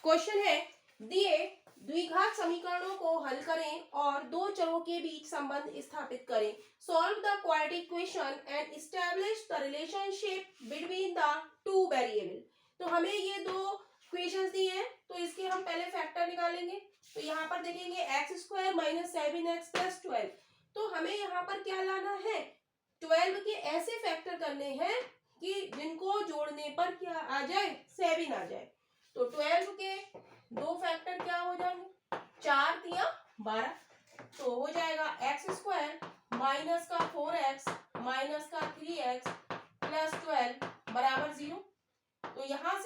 Question है, दिए द्विघात समीकरणों को हल करें और दो चरों के बीच संबंध स्थापित करें। Solve the quadratic equation and establish the relationship between the two variable. तो हमें ये दो इक्वेशंस दी हैं, तो इसके हम पहले फैक्टर निकालेंगे। तो यहाँ पर देखेंगे x square minus 7x plus 12। तो हमें यहाँ पर क्या लाना है, 12 के ऐसे फैक्टर करने हैं कि जिनको जोड़ने पर क्या आ जाए, 7 आ जाए। तो 12 के दो फैक्टर क्या हो जाएंगे, 4 तिया 12। तो हो जाएगा एक्स स्क्वायर माइनस का 4x माइनस का 3x प्लस 12 बराबर 0। तो यहां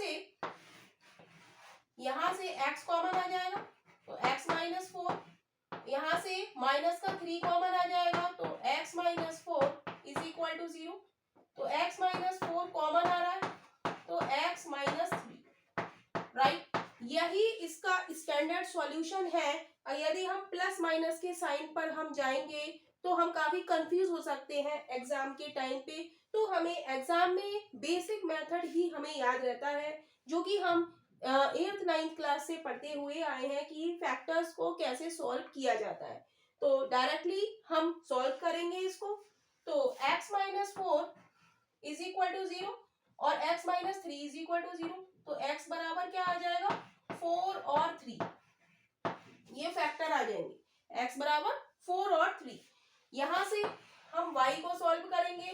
से x कॉमन आ जाएगा, तो x माइनस 4। यहां से माइनस का 3 कॉमन आ जाएगा, तो x minus 4 is equal to 0। तो x माइनस 4 कॉमन आ रहा है, तो x माइनस 3, राइट। यही इसका स्टैंडर्ड सॉल्यूशन है। यदि हम प्लस माइनस के साइन पर हम जाएंगे तो हम काफी कंफ्यूज हो सकते हैं एग्जाम के टाइम पे। तो हमें एग्जाम में बेसिक मेथड ही हमें याद रहता है, जो कि हम 8th 9th क्लास से पढ़ते हुए आए हैं कि फैक्टर्स को कैसे सॉल्व किया जाता है। तो डायरेक्टली हम सॉल्व करेंगे इसको। तो x minus 4 is equal to 0 और x minus 3 is equal to 0। तो x बराबर क्या आ जाएगा, 4 और 3, ये फैक्टर आ जाएंगे। x बराबर 4 और 3। यहां से हम y को सॉल्व करेंगे,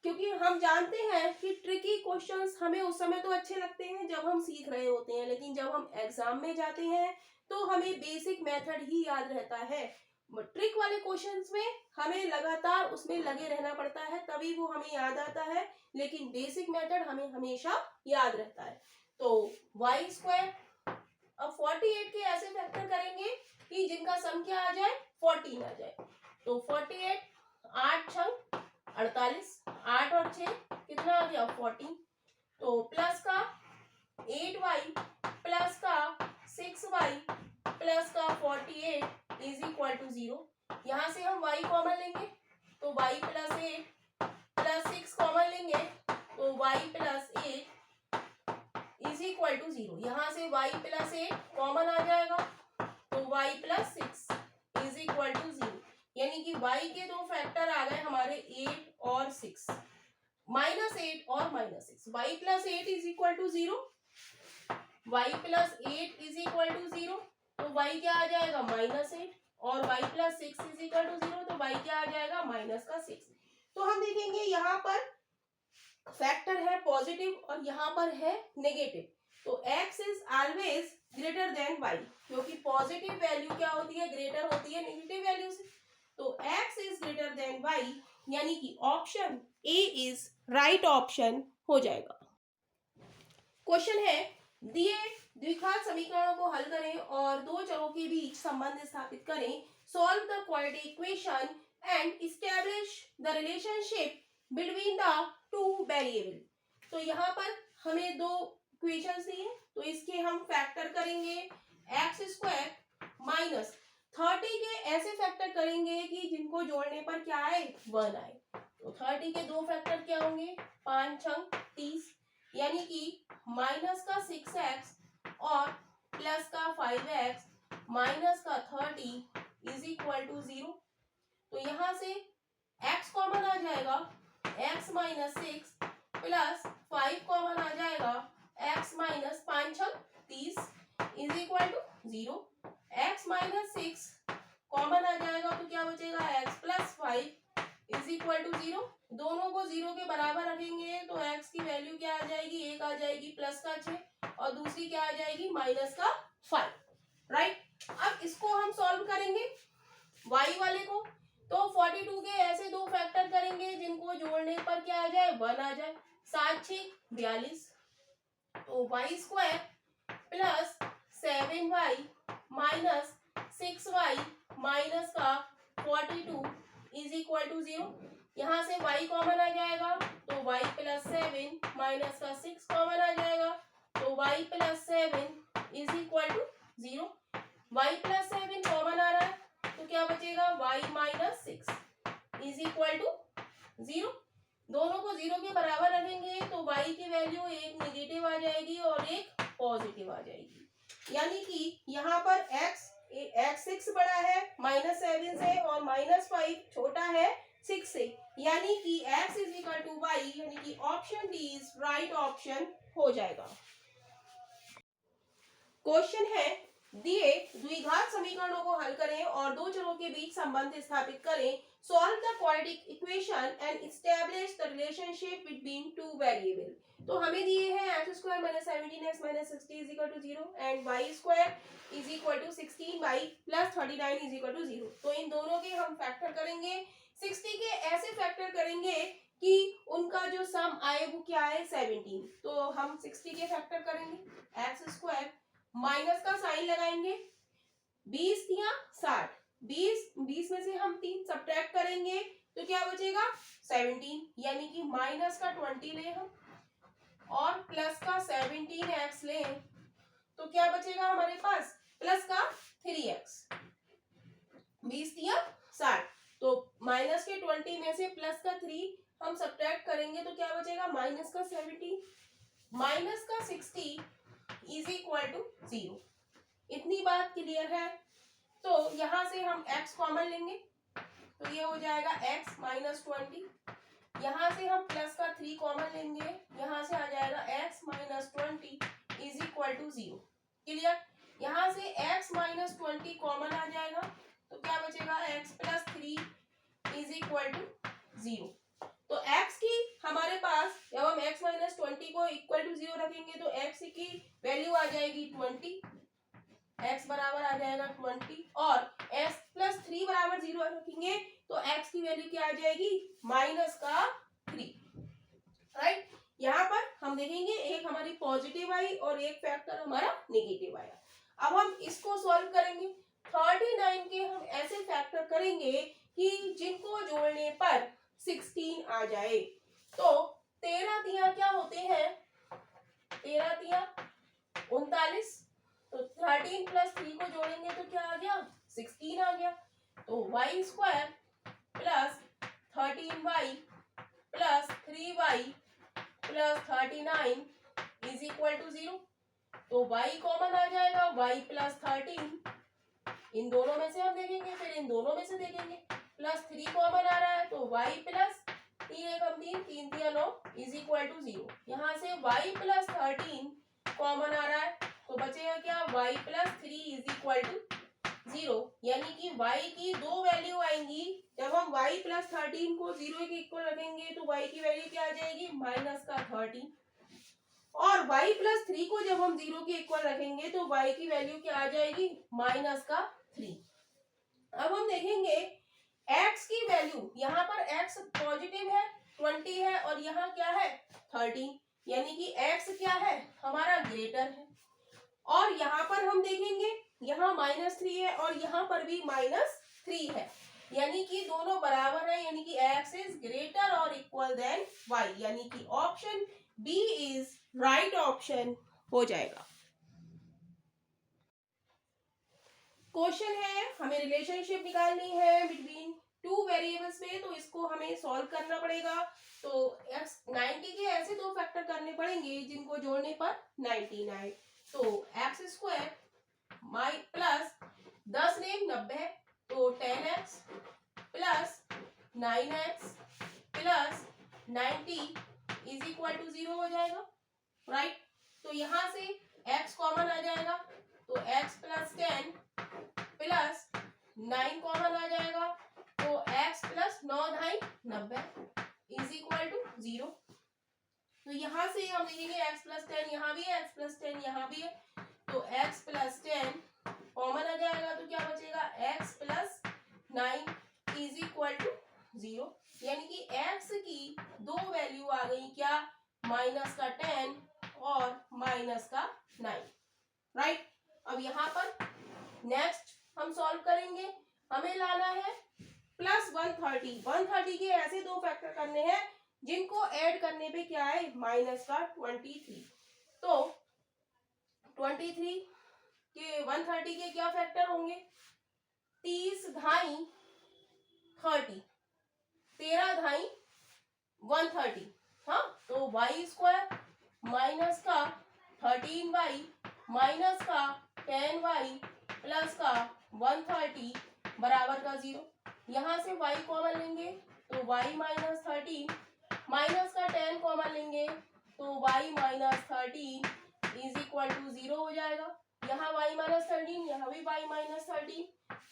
क्योंकि हम जानते हैं कि ट्रिकी क्वेश्चंस हमें उस समय तो अच्छे लगते हैं जब हम सीख रहे होते हैं, लेकिन जब हम एग्जाम में जाते हैं तो हमें बेसिक मेथड ही याद रहता है। ट्रिक वाले क्वेश्चंस में हमें लगातार उसमें लगे रहना पड़ता है, तभी वो हमें याद आता है, लेकिन बेसिक मेथड हमें हमेशा याद रहता है। तो वाई स्क्वायर, अब 48 के ऐसे फैक्टर करेंगे कि जिनका सम क्या आ जाए, 14 आ जाए। तो 48, 8 छंग 48, 8 और 6 कितना आ गया, 14। तो प्लस का 8y प्लस का 6y प्लस का 48 इज इक्वल टू 0। यहां से हम y कॉमन लेंगे, तो y प्लस 8 प्लस 6 कॉमन लेंगे, तो y plus 8 is equal to 0। यहां से y प्लस 8 कॉमन आ जाएगा, तो y plus 6 is equal to 0। यानी कि y के दो फैक्टर आ गए हमारे 8 और 6, माइनस 8 और minus 6। y plus 8 is equal to 0, y plus 8 is equal to 0। तो y क्या आ जाएगा, माइनस 8, और y plus 6 is equal to 0, तो y क्या आ जाएगा, माइनस का 6। तो हम देखेंगे यहाँ पर फैक्टर है पॉजिटिव और यहाँ पर है नेगेटिव। तो x is always greater than y, क्योंकि पॉजिटिव वैल्यू क्या होती है, ग्रेटर होती है नेगेटिव वैल्यू से। तो x is greater than y, यानी कि option A is right option हो जाएगा। क्वेश्चन है, दिए द्विघात समीकरणों को हल करें और दो चरों के बीच संबंध स्थापित करें। Solve the quadratic equation and establish the relationship between the two variable. तो यहाँ पर हमें दो इक्वेशंस दी हैं, तो इसके हम फैक्टर करेंगे। एक्स स्क्वायर माइनस 30 के ऐसे फैक्टर करेंगे कि जिनको जोड़ने पर क्या आए, 1 आए। तो 30 के दो फैक्टर क्या होंगे, 5 छंग 30, यानी कि माइनस का 6x और प्लस का 5x माइनस का 30 इज इक्वल टू 0। तो यहां से x कॉमन आ जाएगा, x माइनस 6 प्लस 5 कॉमन आ जाएगा, x माइनस 5 छंग 30 is equal to 0। x minus 6 common आ जाएगा, तो क्या बचेगा, x plus 5 is equal to 0। दोनों को 0 के बराबर रखेंगे तो x की वैल्यू क्या आ जाएगी, एक आ जाएगी प्लस का 6 और दूसरी क्या आ जाएगी, माइनस का 5, राइट। अब इसको हम सॉल्व करेंगे y वाले को। तो 42 के ऐसे दो फैक्टर करेंगे जिनको जोड़ने पर क्या आ जाए, 1 आ जाए। 7 6 42, तो y square plus 7y minus 6y minus का 42 इज इक्वल टू 0। यहाँ से y कॉमन आ जाएगा, तो y प्लस 7 माइनस का 6 कॉमन आ जाएगा, तो y plus 7 is equal to 0। y plus 7 common आ रहा है, तो क्या बचेगा, y minus 6 is equal to 0। दोनों को 0 के बराबर रखेंगे तो y की वैल्यू एक नेगेटिव आ जाएगी और एक पॉजिटिव आ जाएगी। यानी कि यहाँ पर x6 बड़ा है -7 से और -5 छोटा है 6 से, यानी कि x is equal to y, यानी कि option D is right option हो जाएगा। क्वेश्चन है, दिए द्विघात समीकरणों को हल करें और दो चरों के बीच संबंध स्थापित करें। Solve the quadratic equation and establish the relationship between two variable. तो हमें दिए हैं x² - 17x - 60 is equal to 0 and y² is equal to 16y + 39 is equal to 0। तो इन दोनों के हम फैक्टर करेंगे। 60 के ऐसे फैक्टर करेंगे कि उनका जो सम आए वो क्या है 17। तो हम 60 के फैक्टर करेंगे, x² माइनस का साइन लगाएंगे, 20 दिया 60, 20 में से हम 3 सब्ट्रैक्ट करेंगे तो क्या बचेगा 17, यानी कि माइनस का 20 ले हम और प्लस का 17x ले तो क्या बचेगा हमारे पास प्लस का 3x। 20 दिया 60, तो माइनस के 20 में से प्लस का 3 हम सब्ट्रैक्ट करेंगे तो क्या बचेगा माइनस का 17, माइनस का 60 इज इक्वल टू 0। इतनी बात क्लियर है। तो यहां से हम x कॉमन लेंगे तो ये हो जाएगा x - 20। यहां से हम प्लस का 3 कॉमन लेंगे, यहां से आ जाएगा x - 20 is equal to 0। Clear. यहां से x - 20 कॉमन आ जाएगा तो क्या बचेगा x + 3 इज इक्वल टू 0। तो x की हमारे पास जब हम x - 20 को इक्वल टू 0 रखेंगे तो x की वैल्यू आ जाएगी 20, x बराबर आ जाएगा 20 और x + 3 बराबर 0 रखेंगे तो x की वैल्यू क्या आ जाएगी -3। राइट। यहाँ पर हम देखेंगे एक हमारी पॉजिटिव आई और एक फैक्टर हमारा नेगेटिव आया। अब हम इसको सॉल्व करेंगे। 39 के हम ऐसे फैक्टर करेंगे कि जिनको जोड़ने पर 16 आ जाए। तो 13 तिया क्या होते हैं, 13 तिया 39, तो 13 + 3 को जोड़ेंगे तो क्या आ गया 16 आ गया। तो y² + 13y + 3y + 39 is equal to 0। तो y कॉमन आ जाएगा, y + 13 इन दोनों में से हम देखेंगे, फिर इन दोनों में से देखेंगे, +3 कॉमन आ रहा है तो y + 3 एकम 3, 3 तिया 9 इज इक्वल टू 0। यहाँ से y + 13 कॉमन आ रहा है तो बचेगा क्या y + 3 इज इक्वल टू 0, यानी कि y की दो वैल्यू आएंगी। जब हम y + 13 को 0 के इक्वल रखेंगे तो y की वैल्यू क्या आ जाएगी -13 और y + 3 को जब हम 0 के इक्वल रखेंगे तो y की वैल्यू क्या आ जाएगी -3। अब हम देखेंगे x की वैल्यू, यहाँ पर x पॉजिटिव है 20 है और यहाँ क्या है 13, यानी कि x क्या है हमारा ग्रेटर है। और यहाँ पर हम देखेंगे यहाँ -3 है और यहाँ पर भी -3 है, यानी कि दोनों बराबर है, यानी कि x इज ग्रेटर और इक्वल देन y, यानी कि option B is right option हो जाएगा। क्वेश्चन है, हमें रिलेशनशिप निकालनी है बिटवीन टू वेरिएबल्स में, तो इसको हमें सॉल्व करना पड़ेगा। तो 90 के ऐसे दो फैक्टर करने पड़ेंगे जिनको जोड़ने पर 19 आए। तो x² प्लस 10 ने 90 तो 10x plus 9x plus 90 is equal to 0 हो जाएगा। राइट। तो यहाँ से x कॉमन आ जाएगा तो x + 10 प्लस 9 कॉमन आ जाएगा तो x + 9 = 90 इज इक्वल टू 0। तो यहाँ से हम लिखेंगे x + 10 यहाँ भी है, x + 10 यहाँ भी है, तो x + 10 कॉमन आ जाएगा तो क्या बचेगा x + 9 इज इक्वल टू 0, यानी कि x की दो वैल्यू आ गई क्या -10 और -9। राइट। अब यहाँ पर नेक्स्ट हम सॉल्व करेंगे, हमें लाना है +130। 130 के ऐसे दो फैक्टर करने हैं जिनको ऐड करने पे क्या है -23। तो 23 के 130 के क्या फैक्टर होंगे 30 धाई 30, 13 धाई 130। हाँ, तो y² माइनस का 30 15y माइनस का 10y प्लस का 130 बराबर का 0। यहाँ से y कॉमन लेंगे तो y माइनस 13 माइनस का 10 कॉमन लेंगे तो y minus 13 is equal to 0 हो जाएगा। यहाँ y माइनस 13, यहाँ भी y माइनस 13,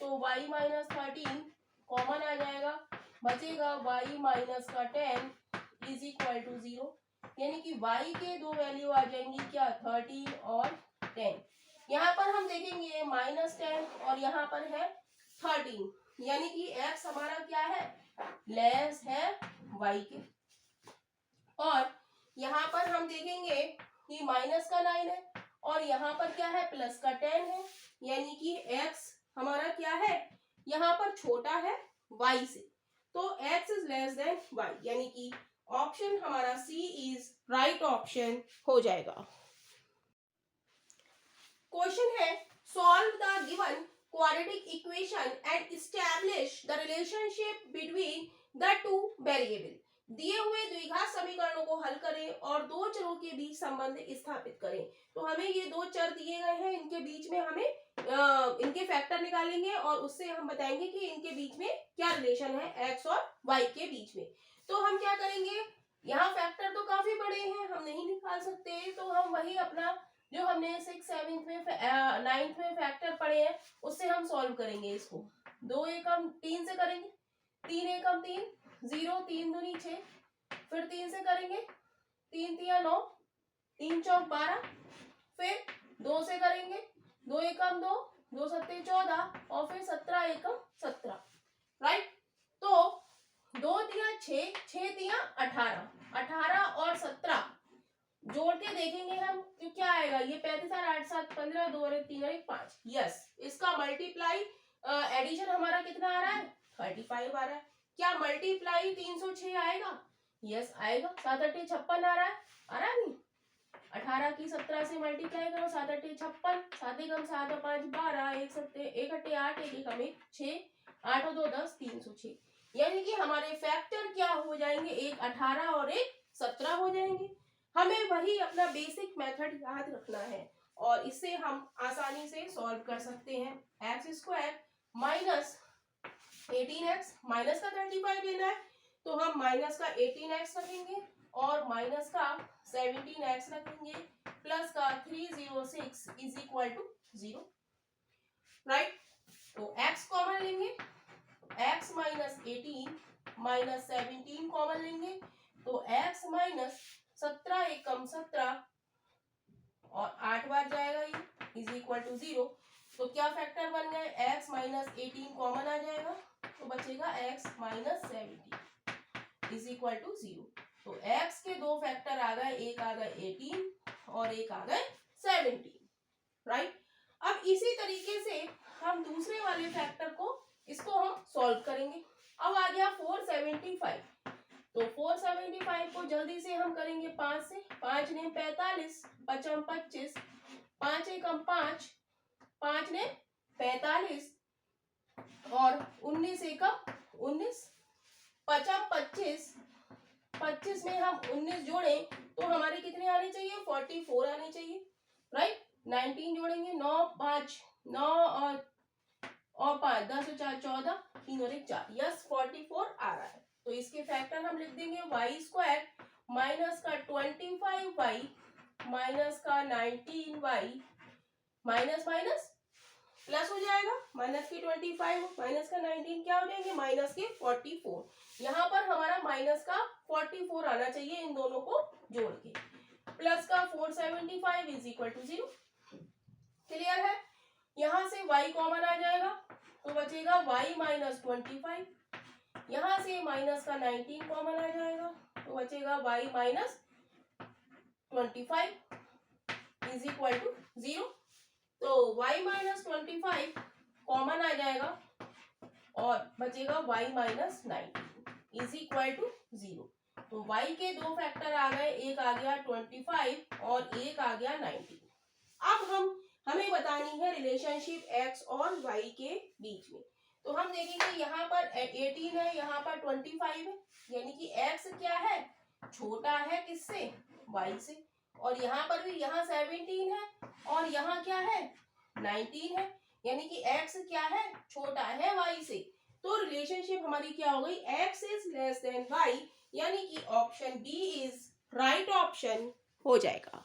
तो y माइनस 13 कॉमन आ जाएगा, बचेगा y माइनस का 10 इज इक्वल टू 0। यानी कि y के दो वैल्यू आ जाएंगी क्या, 13 और 10। यहाँ पर हम देखेंगे -10 और यहाँ पर है 13, यानी कि x हमारा क्या है, लेस है y के। और यहाँ पर हम देखेंगे कि माइनस का 9 है और यहाँ पर क्या है, प्लस का 10 है, यानी कि x हमारा क्या है, यहाँ पर छोटा है y से, तो x is less than y, यानी कि ऑप्शन हमारा सी इज राइट ऑप्शन हो जाएगा। क्वेश्चन है, solve the given quadratic equation and establish the relationship between the two variable. दिए हुए द्विघात समीकरणों को हल करें और दो चरों के बीच संबंध स्थापित करें। तो हमें ये दो चर दिए गए हैं, इनके बीच में हमें इनके फैक्टर निकालेंगे और उससे हम बताएंगे कि इनके बीच में क्या रिलेशन है x और y के बीच में। तो हम क्या करेंगे, यहाँ फैक्टर तो काफी बड़े हैं, हम नहीं निकाल सकते, तो हम वही अपना जो हमने 6th 7th में 9th में फैक्टर पढ़े हैं उससे हम सॉल्व करेंगे इसको। 2 एकम 3 से करेंगे, 3 एकम 3, 0, 3 दूनी 6, फिर 3 से करेंगे, 3 तिया 9, 3 चौक 12, फिर 2 से करेंगे, 2 एकम 2, 2 सत्ते 14 और फिर 17 एकम 17, राइट। तो 2 तिया 6, 6 तिया 18, 18 और 17 जोड़ के देखेंगे हम तो क्या आएगा, ये 35 और 8 7 15, 2 और 1 3 और 1 5। यस, इसका मल्टीप्लाई एडिशन हमारा कितना आ रहा है, 35 आ रहा है। क्या मल्टीप्लाई 306 आएगा, यस आएगा। 7 8 56 आ रहा है नहीं, 18 की 17 से मल्टीप्लाई करो, 7 8 56, 7 एकम 7 और 5 12, 1 7 1 8 8, 1 एकम 1 6, 8 और 2 10, 306। यानी कि हमारे फैक्टर क्या हो जाएंगे, एक 18 और एक 17 हो जाएंगे। हमें वही अपना बेसिक मेथड याद रखना है और इससे हम आसानी से सॉल्व कर सकते हैं। X square minus 18x minus का 35 लेना है, तो हम माइनस का 18x रखेंगे और माइनस का 17x रखेंगे, प्लस का 306 इज इक्वल टू 0, राइट। तो x कॉमन लेंगे, x माइनस 18 माइनस 17 कॉमन लेंगे, तो x माइनस 17 एकम 17 और 8 बार जाएगा ये इज इक्वल टू 0। तो क्या फैक्टर बन गए, x माइनस 18 कॉमन आ जाएगा, तो बचेगा x minus 17 is equal to 0। तो x के दो फैक्टर आ गए, एक आ गए 18 और एक आ गए 17, राइट। अब इसी तरीके से हम दूसरे वाले फैक्टर को इसको हम सॉल्व करेंगे। अब आ गया 475, तो 475 को जल्दी से हम करेंगे 5 से, 5 ने 45, 5 25, 5 एकम 5, 5 ने 45 और 19 एकम 19, 5 25, 25 में हम 19 जोड़ें तो हमारे कितने आने चाहिए, 44 आने चाहिए, राइट। 19 जोड़ेंगे, 9 5 9 और 5 10 और 4 14, 3 और 1 4, यस 44 आ रहा है। तो इसके फैक्टर हम लिख देंगे y स्क्वायर माइनस का 25y माइनस का 19y माइनस माइनस प्लस हो जाएगा, माइनस के 25 माइनस का 19 क्या हो जाएंगे, माइनस के 44। यहाँ पर हमारा माइनस का 44 आना चाहिए इन दोनों को जोड़ के, प्लस का 475 इज इक्वल टू 0। क्लियर है। यहाँ से y कॉमन आ जाएगा तो बचेगा y माइनस 25, यहाँ से माइनस का 19 कॉमन आ जाएगा तो बचेगा y minus 25 is equal to 0। तो y माइनस 25 कॉमन आ जाएगा और बचेगा y minus 19 is equal to 0। तो y के दो फैक्टर आ गए, एक आ गया 25 और एक आ गया 19। अब हमें बतानी है रिलेशनशिप x और y के बीच में। तो हम देखेंगे यहाँ पर 18 है, यहाँ पर 25 है, यानी कि x क्या है, छोटा है किससे, y से, और यहाँ पर भी यहाँ 17 है और यहाँ क्या है 19 है, यानी कि x क्या है छोटा है y से। तो रिलेशनशिप हमारी क्या हो गई, x is less than y, यानी कि option B is right option हो जाएगा।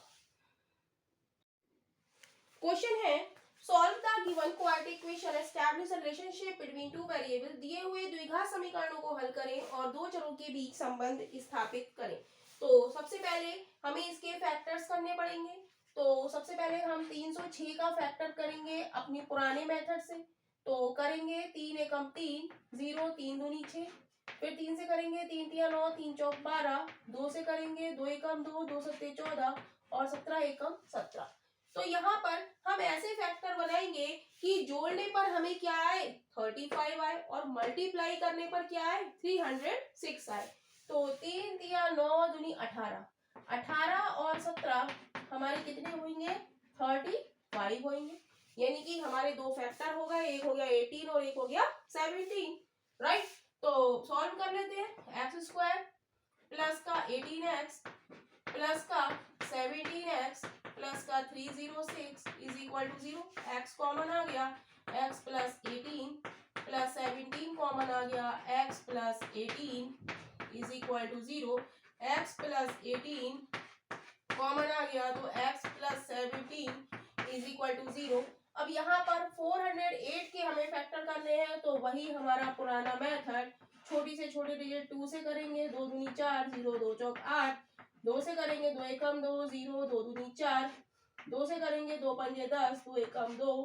क्वेश्चन है solve the given quadratic equation, establish a relationship between two variable. दिए हुए द्विघात समीकरणों को हल करें और दो चरों के बीच संबंध स्थापित करें। तो सबसे पहले हमें इसके फैक्टर्स करने पड़ेंगे। तो सबसे पहले हम 306 का फैक्टर करेंगे अपनी पुराने मेथड से। तो करेंगे 3 एकम 3, 0 3 दूनी 6, फिर 3 से करेंगे 3 तिया 9, 3 चौक 12, 2 से करेंगे 2 एकम 2, 2 सत्ते 14 और 17 एकम 17। तो यहाँ पर हम ऐसे फैक्टर बनाएंगे कि जोड़ने पर हमें क्या आए 35 आए और मल्टीप्लाई करने पर क्या आए 306 आए। तो 3 तिया 9 दूनी 18, 18 और 17 हमारे कितने होंगे 35 होंगे, यानी कि हमारे दो फैक्टर हो गए, एक हो गया 18 और एक हो गया 17, राइट। तो सॉल्व कर लेते हैं। एक्स स्क्वायर प्लस का 18x प्लस का 17x प्लस का 306 is equal to 0। x common आ गया, x प्लस 18 प्लस 17 कॉमन आ गया, x plus 18 is equal to 0। x plus 18 common आ गया तो x plus 17 is equal to 0। अब यहाँ पर 408 के हमें फैक्टर करने हैं, तो वही हमारा पुराना मेथड, छोटी से छोटे डिजिट 2 से करेंगे, 2 दूनी 4, 0 2 चौक 8, 2 से करेंगे 2 एकम 2, 0 2 दूनी 4, 2 से करेंगे 2 पंजे 10, 2 एकम 2,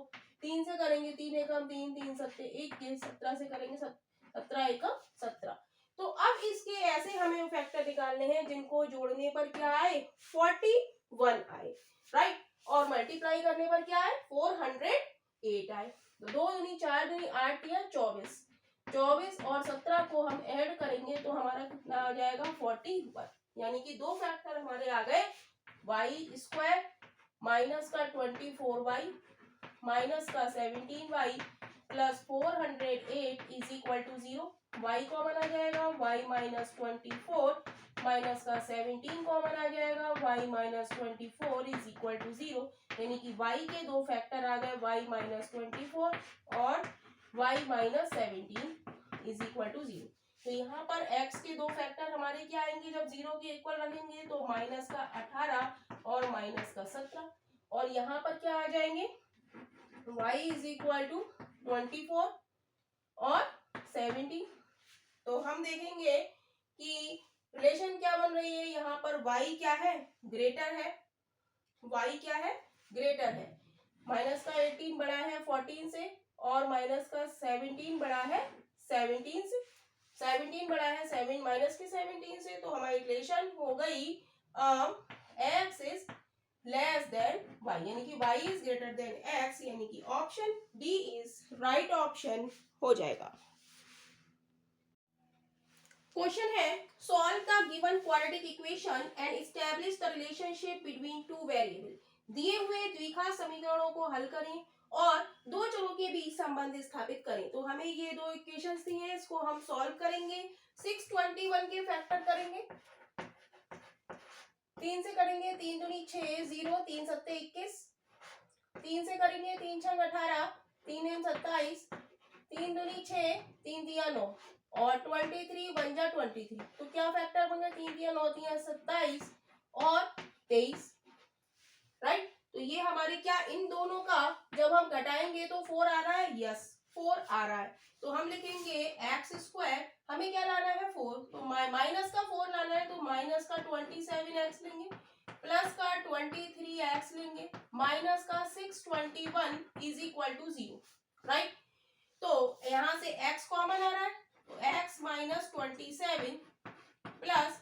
3 से करेंगे 3 एकम 3, 3 सत्ते 21, 17 से करेंगे 17 एकम 17। तो अब इसके ऐसे हमें फैक्टर निकालने हैं जिनको जोड़ने पर क्या आए 41 आए, राइट, और मल्टीप्लाई करने पर क्या आए 408 आए। तो 2 दूनी 4 दूनी 8 या 24, 24 और 17 को हम ऐड करेंगे तो हमारा कितना आ जाएगा 41, यानी कि दो फैक्टर हमारे आ गए वाई स्क्वायर माइनस का 24y माइनस का 17y plus 408 is equal to 0। y common आ जाएगा, y माइनस 24 माइनस का 17 कॉमन आ जाएगा, y minus 24 is equal to 0, यानी कि y के दो फैक्टर आ गए y माइनस 24 और y minus 17 is equal to 0। तो यहाँ पर x के दो फैक्टर हमारे क्या आएंगे, जब 0 के इक्वल रखेंगे तो माइनस का 18 और माइनस का 17, और यहाँ पर क्या आ जाएंगे y इज इक्वल टू 24 और 17। तो हम देखेंगे कि रिलेशन क्या बन रही है, यहाँ पर y क्या है ग्रेटर है, y क्या है ग्रेटर है, माइनस का 18 बड़ा है 14 से और माइनस का 17 बड़ा है 17 से, 17 बड़ा है 7 माइनस के 17 से। तो हमारी रिलेशन हो गई x is less than y, यानी कि y is greater than x, यानी कि option D is right option हो जाएगा। क्वेश्चन है solve the given quadratic equation and establish the relationship between two variable. दिए हुए द्विघात समीकरणों को हल करें और दो चरों के बीच संबंध स्थापित करें। तो हमें ये दो इक्वेशंस दी हैं, इसको हम सॉल्व करेंगे। 621 के फैक्टर करेंगे, 3 से करेंगे 3 दूनी 6, 0 3 सत्ते 21, 3 से करेंगे 3 छंग 18, 3 एम 27, 3 दूनी 6, 3 दिया 9 और 23 बन जा 23। तो क्या फैक्टर बन गया 3 दिया 9 दिया 27 और 23, राइट। तो ये हमारे क्या इन दोनों का जब हम घटाएंगे तो 4 आ रहा है, यस 4 आ रहा है। तो हम लिखेंगे एक्स स्क्वायर, हमें क्या लाना है 4, तो माइनस का 4 लाना है तो माइनस का 27x लेंगे प्लस का 23x लेंगे माइनस का 621 इज इक्वल टू 0, राइट। तो यहाँ से x कॉमन आ रहा है तो x माइनस 27 प्लस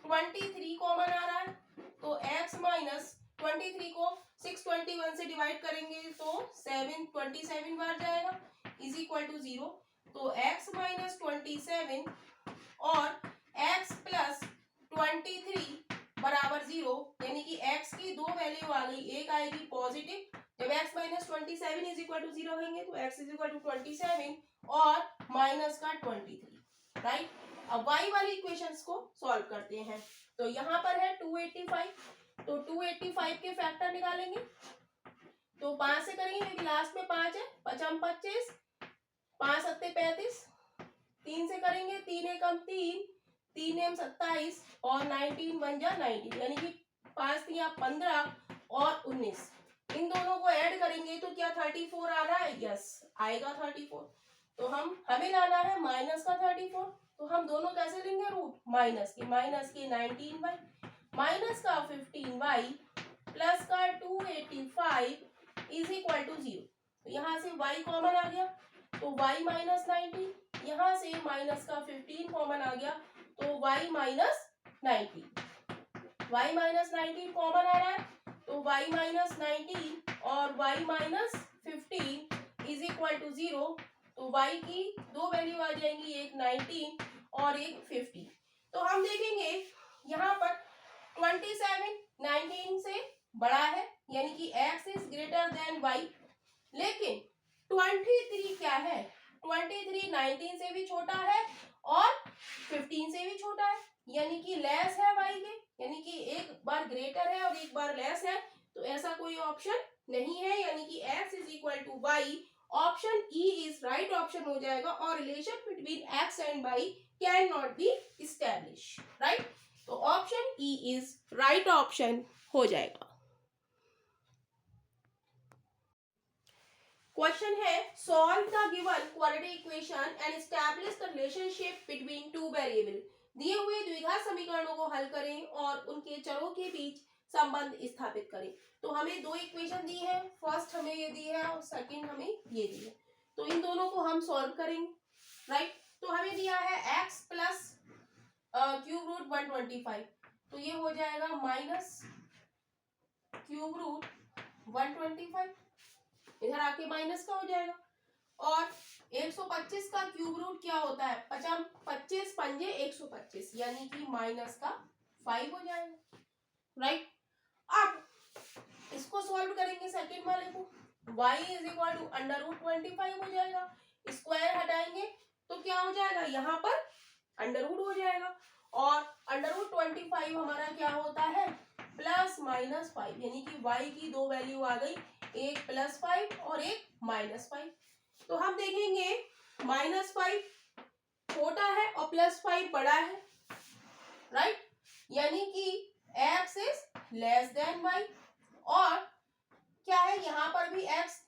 23 कॉमन आ रहा है तो x माइनस 23 को 621 से डिवाइड करेंगे तो 27 बार जाएगा इज इक्वल टू 0। तो x माइनस 27 और x प्लस 23 बराबर 0, यानी कि x की दो वैल्यू आ गई, एक आएगी पॉजिटिव, जब x minus 27 is equal to 0 होंगे तो x इज इक्वल टू 27 और माइनस का 23, राइट। अब y वाली इक्वेशंस को सॉल्व करते हैं। तो यहाँ पर है 285, तो 285 के फैक्टर निकालेंगे, तो 5 से करेंगे क्योंकि लास्ट में 5 है, 5 25, 5 सत्ते 35, 3 से करेंगे, 3 एकम 3, 3 एम 27 और 19 बन जा 90, यानी कि 5 तिया 15 और 19, इन दोनों को ऐड करेंगे तो क्या 34 आ रहा है? यस आएगा 34। तो हमें लाना है माइनस का 34, तो हम दोनों कैसे लेंगे रूट? माइनस के 19y माइनस का 15y प्लस का 285 इज इक्वल टू 0। तो यहाँ से y कॉमन आ गया तो y माइनस 19, यहाँ से माइनस का 15 कॉमन आ गया तो y minus 19, y minus 19 common आ रहा है तो y माइनस 19 और y minus 15 is equal to 0। तो y की दो वैल्यू आ जाएंगी, एक 19 और एक 50। तो हम देखेंगे यहाँ पर 27 19 से बड़ा है, यानी कि x is greater than y, लेकिन 23 क्या है? 23 19 से भी छोटा है और 15 से भी छोटा है, यानी कि लेस है y के, यानी कि एक बार ग्रेटर है और एक बार लेस है, तो ऐसा कोई ऑप्शन नहीं है, यानी कि x is equal to y. Option E is right option हो जाएगा और relation between x and y can not be establish, right. तो option E is right option हो जाएगा। क्वेश्चन है solve the given quadratic equation and establish the relationship between two variable. दिए हुए द्विघात समीकरणों को हल करें और उनके चरों के बीच संबंध स्थापित करें। तो हमें दो इक्वेशन दी है, फर्स्ट हमें ये दी है और सेकंड हमें ये दी है, तो इन दोनों को हम सॉल्व करेंगे, राइट। तो हमें दिया है x प्लस क्यूब रूट 125, तो ये हो जाएगा माइनस क्यूब रूट 125, इधर आके माइनस का हो जाएगा, और 125 का क्यूब रूट क्या होता है? 25 पंजे 125, यानी कि माइनस का 5 हो जाएगा, राइट। अब इसको सॉल्व करेंगे सेकंड वाले को, y is equal to under root 25 हो जाएगा, स्क्वायर हटाएंगे तो क्या हो जाएगा? यहाँ पर अंडर रूट हो जाएगा, और अंडर रूट 25 हमारा क्या होता है? प्लस माइनस 5, यानी कि y की दो वैल्यू आ गई, एक प्लस 5 और एक माइनस 5। तो हम देखेंगे माइनस 5 छोटा है और प्लस 5 बड़ा है, राइट, यानी कि x is less than y, और क्या है यहाँ पर भी x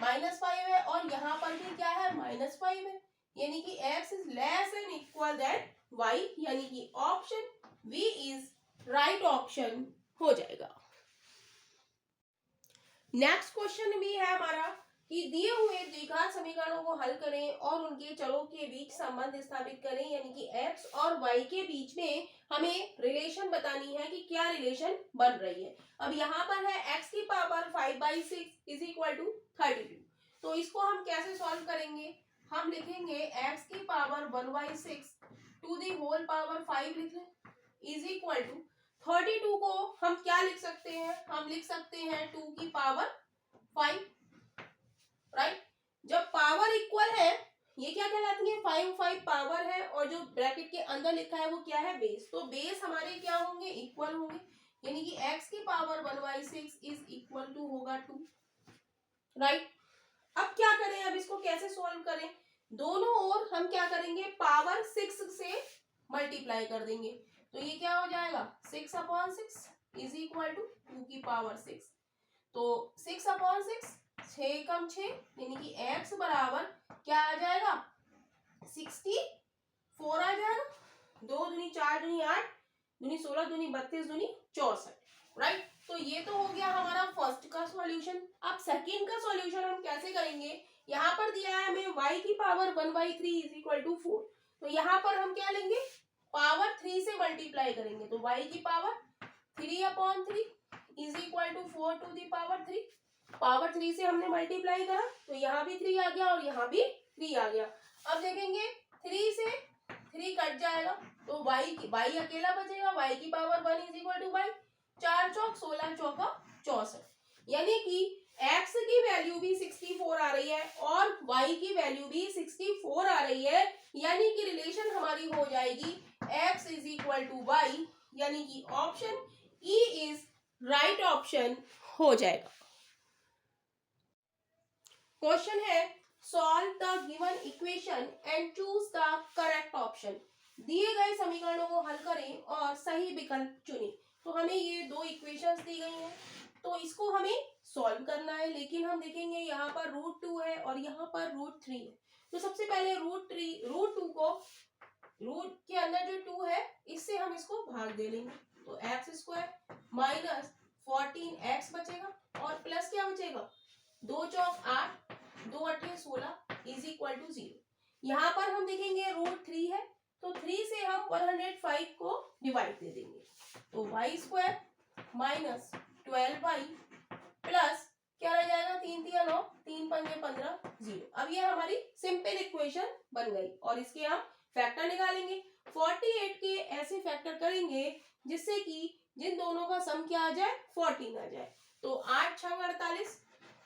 माइनस 5 है और यहाँ पर भी क्या है? माइनस 5 है, यानी कि x is less and equal than y, यानी कि option v is right option हो जाएगा। नेक्स्ट क्वेश्चन भी है हमारा कि दिए हुए द्विघात समीकरणों को हल करें और उनके चरों के बीच संबंध स्थापित करें, यानी कि x और y के बीच में हमें रिलेशन बतानी है कि क्या रिलेशन बन रही है। अब यहाँ पर है x की पावर 5/6 इज इक्वल टू 32, तो इसको हम कैसे सॉल्व करेंगे? हम लिखेंगे x की power 1/6 to the whole power 5 लिख लें इज इक्वल टू 32 को हम क्या लिख सकते हैं? हम लिख सकते हैं 2 की पावर 5, राइट। जब पावर इक्वल है, ये क्या कहलाती है? 5 पावर है, और जो ब्रैकेट के अंदर लिखा है वो क्या है? बेस। तो बेस हमारे क्या होंगे? इक्वल होंगे, यानी कि x की पावर 1/6 इज इक्वल टू होगा 2, राइट। अब क्या करें? अब इसको कैसे सॉल्व करें? दोनों ओर हम क्या करेंगे? पावर 6 से मल्टीप्लाई कर देंगे, तो ये क्या हो जाएगा? 6/6 इज इक्वल टू 2 की पावर 6, तो 6/6 6 कम 6, यानी कि x बराबर क्या आ जाएगा? 64 आ जाएगा, 2 दूनी 4 दूनी 8 दूनी 16 दूनी 32 दूनी 64, राइट। तो ये तो हो गया हमारा फर्स्ट का सॉल्यूशन। अब सेकंड का सॉल्यूशन हम कैसे करेंगे? यहाँ पर दिया है हमें y की पावर 1/3 इज इक्वल टू 4, तो यहाँ पर हम क्या लेंगे? पावर 3 से मल्टीप्लाई करेंगे, तो y की power 3/3 is equal to 4 to the power 3, power 3 से हमने मल्टीप्लाई करा तो यहाँ भी 3 आ गया और यहाँ भी 3 आ गया। अब देखेंगे 3 से 3 कट जाएगा तो y अकेला बचेगा, y की power 1 is equal to y, 4 चौक 16 चौका 64, यानी कि x की वैल्यू भी 64 आ रही है और y की वैल्यू भी 64 आ रही है, यानी कि रिलेशन हमारी हो जाएगी x is equal to y, यानी कि option E is right option हो जाएगा। क्वेश्चन है solve the given equation and choose the correct option. दिए गए समीकरणों को हल करें और सही विकल्प चुनें। तो हमें ये दो इक्वेशंस दी गई हैं, तो इसको हमें सॉल्व करना है, लेकिन हम देखेंगे यहाँ पर √2 है और यहाँ पर √3 है। तो सबसे पहले √2 को, रूट के अंदर जो 2 है इससे हम इसको भाग दे लेंगे, तो x² माइनस 14x बचेगा और प्लस क्या बचेगा, 2 चौक 8, 2 अट्ठे 16 इज इक्वल टू 0। यहाँ पर हम देखेंगे √3 है, तो 3 से हम 105 को डिवाइड दे देंगे, तो y² माइनस 12y प्लस क्या रह जाएगा, 3 3 9, 3 5 15 0। अब ये हमारी सिंपल इक्वेशन बन गई और इसके हम फैक्टर निकालेंगे। 48 के ऐसे फैक्टर करेंगे जिससे कि जिन दोनों का सम क्या आ जाए, 14 आ जाए। तो 8 6 48,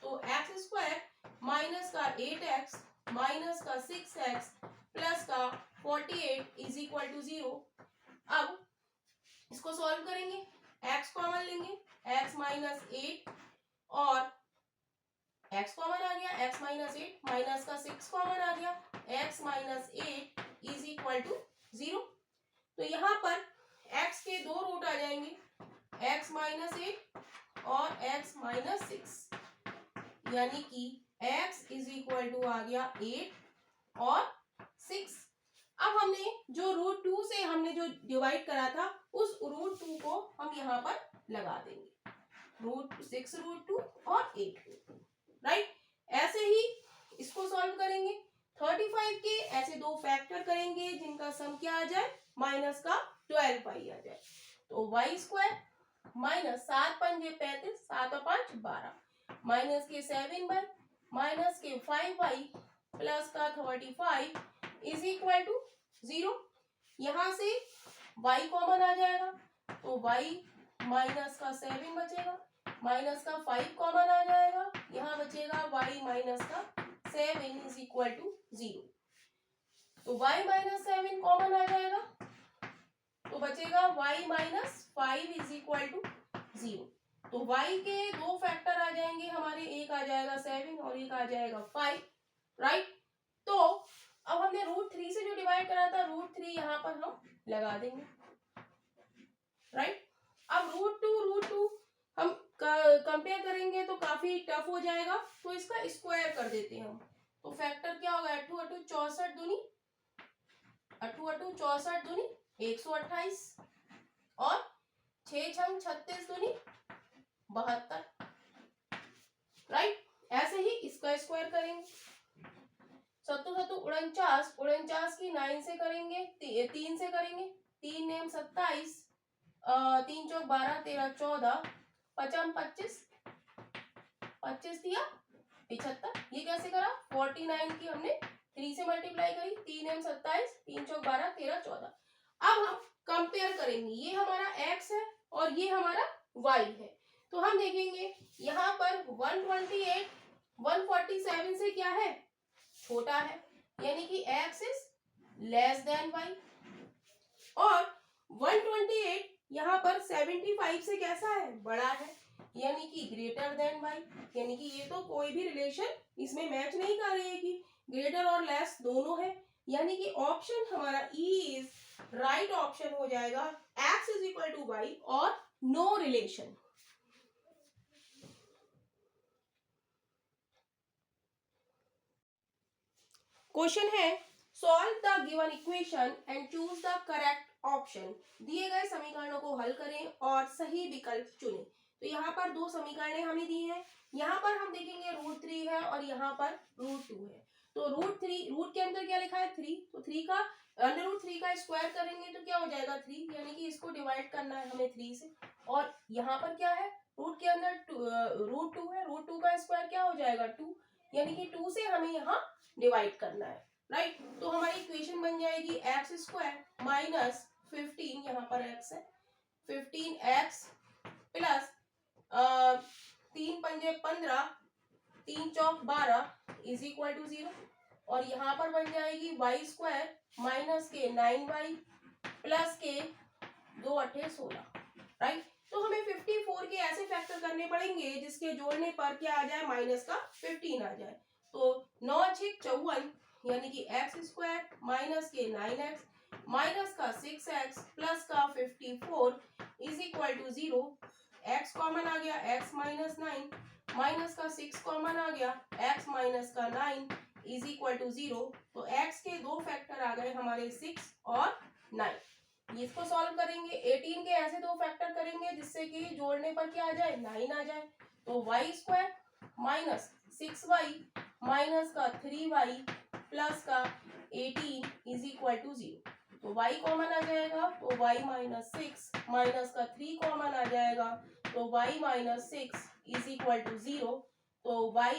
तो x² माइनस का 8x माइनस का 6x प्लस का 48 इज इक्वल टू 0। अब इसको सॉल्व करेंगे, x कॉमन लेंगे, x माइनस 8 और x कॉमन आ गया, x माइनस 8 माइनस का 6 कॉमन आ गया, x minus 8 is equal to 0। तो यहाँ पर x के दो रूट आ जाएंगे, x माइनस 8 और x माइनस 6, यानी कि x इज इक्वल टू आ गया 8 और 6। अब हमने जो √2 से हमने जो डिवाइड करा था उस √2 को हम यहाँ पर लगा देंगे, √6 √2 और 8 राइट। ऐसे ही इसको सॉल्व करेंगे, 35 के ऐसे दो फैक्टर करेंगे जिनका सम क्या आ जाए, माइनस का 12y आ जाए। तो y² माइनस 7 पंजे 35, 7 और 5 12, माइनस के 7y माइनस के 5y प्लस का 35 इज इक्वल टू 0। यहाँ से y कॉमन आ जाएगा, तो y माइनस का 7 बचेगा, माइनस का 5 कॉमन आ जाएगा, यहाँ बचेगा y माइनस का 7 इज इक्वल टू 0। तो y माइनस 7 कॉमन आ जाएगा, तो बचेगा y minus 5 is equal to 0। तो y के दो फैक्टर आ जाएंगे हमारे, एक आ जाएगा 7 और एक आ जाएगा 5 राइट। तो अब हमने √3 से जो डिवाइड करा था, √3 यहाँ पर हम लगा देंगे राइट। अब √2 हम कंपेयर करेंगे तो काफी टफ हो जाएगा, तो इसका स्क्वायर कर देते हैं हम। तो फैक्टर क्या होगा, 8 8 64 दूनी 8 8 64 दूनी 128 और 6 6 36 दूनी 72 राइट। ऐसे ही इसका स्क्वायर करेंगे, 7 7 49, 49 की 9 से करेंगे, 3 से करेंगे, 3 नेम 27, 3 चौक 12 13 14, 5 25, 25 दिया 75। ये कैसे करा, 49 की हमने 3 से मल्टीप्लाई करी, 3 एम 27, 3 चौक 12 13 14। अब हम कंपेयर करेंगे, ये हमारा x है और ये हमारा y है। तो हम देखेंगे यहाँ पर 128 147 से क्या है, छोटा है, यानी कि x is less than y, और 128 यहाँ पर 75 से कैसा है, बड़ा है, यानी कि ग्रेटर देन y। यानी कि ये तो कोई भी रिलेशन इसमें मैच नहीं कर रही है कि ग्रेटर और लेस दोनों है, यानी कि ऑप्शन हमारा ई इज राइट ऑप्शन हो जाएगा, x is equal to y और नो रिलेशन। क्वेश्चन है solve the given equation and choose the correct option. दिए गए समीकरणों को हल करें और सही विकल्प चुनें। तो यहाँ पर दो समीकरण हमें दी हैं, यहाँ पर हम देखेंगे √3 है और यहाँ पर √2 है। तो रूट के अंदर क्या लिखा है, 3, तो 3 का √3 का स्क्वायर करेंगे तो क्या हो जाएगा 3, यानी कि इसको डिवाइड करना है हमें 3 से। और यहाँ पर क्या है, रूट के अंदर √2 है, √2 का स्क्वायर क्या हो जाएगा 2, यानी कि 2 से हमें यहाँ डिवाइड करना है राइट। तो हमारी इक्वेशन बन जाएगी x² माइनस 15, यहाँ पर x है, 15x प्लस 3 पंजे 15, 3 चौक 12 इज इक्वल टू 0। और यहाँ पर बन जाएगी y² माइनस के 9y प्लस के 2 अट्ठे 16 राइट। तो हमें 54 के ऐसे फैक्टर करने पड़ेंगे जिसके जोड़ने पर क्या आ जाए, माइनस का 15 आ जाए। तो 9 छक 54 यानी कि एक्स स्क्वायर माइनस के 9x माइनस का 6x प्लस का 54 is equal to 0। x common आ गया, x माइनस 9 माइनस का 6 कॉमन आ गया, x माइनस का 9 इज इक्वल टू 0। तो x के दो फैक्टर आ गए हमारे 6 और 9। इसको सॉल्व करेंगे, 18 के ऐसे दो फैक्टर करेंगे जिससे कि जोड़ने पर क्या आ जाए, 9 आ जाए। तो Y square minus 6y minus का 3y प्लस का 18 इज इक्वल टू 0। तो y कॉमन आ जाएगा, तो y माइनस 6 माइनस का 3 कॉमन आ जाएगा, तो y minus 6 is equal to 0। तो y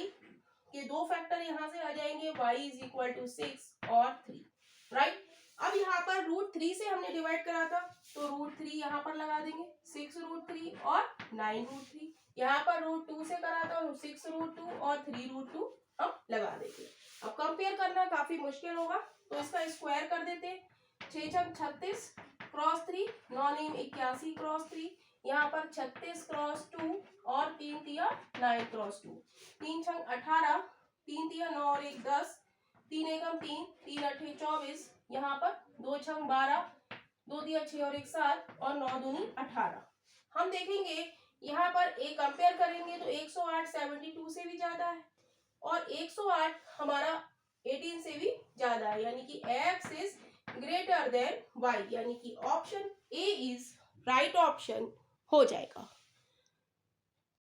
के दो फैक्टर यहाँ से आ जाएंगे, y इज इक्वल टू 6 और 3, राइट। अब यहाँ पर √3 से हमने डिवाइड करा था, तो √3 यहाँ पर लगा देंगे, 6√3 और 9√3। यहाँ पर √2 से करा था, 6√2 और 3√2 हम लगा देंगे। अब कंपेयर करना काफी मुश्किल होगा, तो इसका स्क्वायर कर देते। 6 छक 36 क्रॉस 3, 9 नेम 81 क्रॉस 3, यहाँ पर 36 क्रॉस 2 और 3 तिया 9 क्रॉस 2, 3 छक 18, 3 तिया 9 और 1 10, 3 एकम 3, 3 अठे 24, यहाँ पर 2 छक 12, 2 दिया 6 और 1 7 और 9 दूनी 18। हम देखेंगे यहाँ पर एक कंपेयर करेंगे तो 108 72 से भी ज्यादा है और 108 हमारा 18 से भी ज्यादा है, यानी कि x is greater than y, यानी कि option A is right option हो जाएगा।